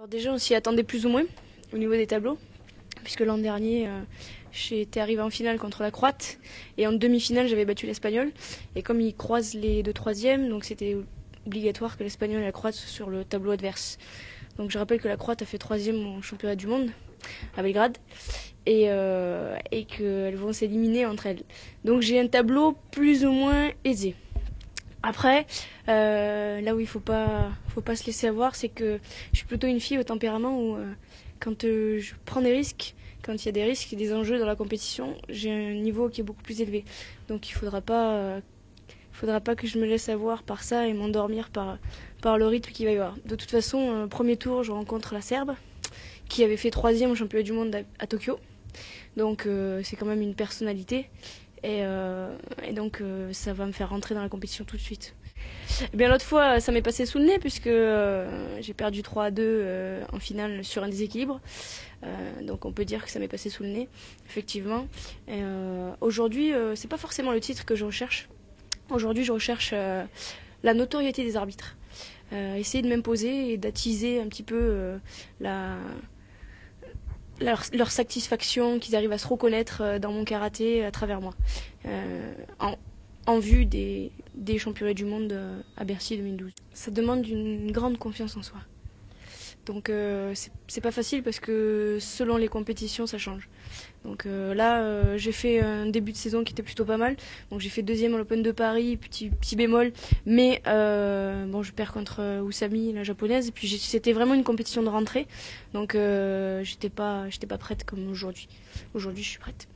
Alors déjà, on s'y attendait plus ou moins au niveau des tableaux, puisque l'an dernier, j'étais arrivée en finale contre la Croate, et en demi-finale, j'avais battu l'Espagnol. Et comme ils croisent les deux troisièmes, donc c'était obligatoire que l'Espagnol et la Croate soient sur le tableau adverse. Donc je rappelle que la Croate a fait troisième au championnat du monde à Belgrade, et qu'elles vont s'éliminer entre elles. Donc j'ai un tableau plus ou moins aisé. Après, là où il faut pas se laisser avoir, c'est que je suis plutôt une fille au tempérament où quand je prends des risques, quand il y a des risques et des enjeux dans la compétition, j'ai un niveau qui est beaucoup plus élevé. Donc il faudra pas que je me laisse avoir par ça et m'endormir par le rythme qu'il va y avoir. De toute façon, premier tour, je rencontre la Serbe, qui avait fait troisième au championnat du monde à Tokyo. Donc c'est quand même une personnalité. Et donc ça va me faire rentrer dans la compétition tout de suite. Et bien l'autre fois, ça m'est passé sous le nez puisque j'ai perdu 3-2 en finale sur un déséquilibre. Donc on peut dire que ça m'est passé sous le nez, effectivement. Aujourd'hui, c'est pas forcément le titre que je recherche. Aujourd'hui, je recherche la notoriété des arbitres. Essayer de m'imposer et d'attiser un petit peu leur satisfaction, qu'ils arrivent à se reconnaître dans mon karaté à travers moi, en vue des championnats du monde à Bercy 2012. Ça demande une grande confiance en soi. Donc c'est pas facile parce que selon les compétitions ça change. Donc là j'ai fait un début de saison qui était plutôt pas mal. Donc j'ai fait deuxième à l'Open de Paris, petit bémol, mais bon je perds contre Usami, la japonaise. Et puis c'était vraiment une compétition de rentrée. Donc j'étais pas prête comme aujourd'hui. Aujourd'hui je suis prête.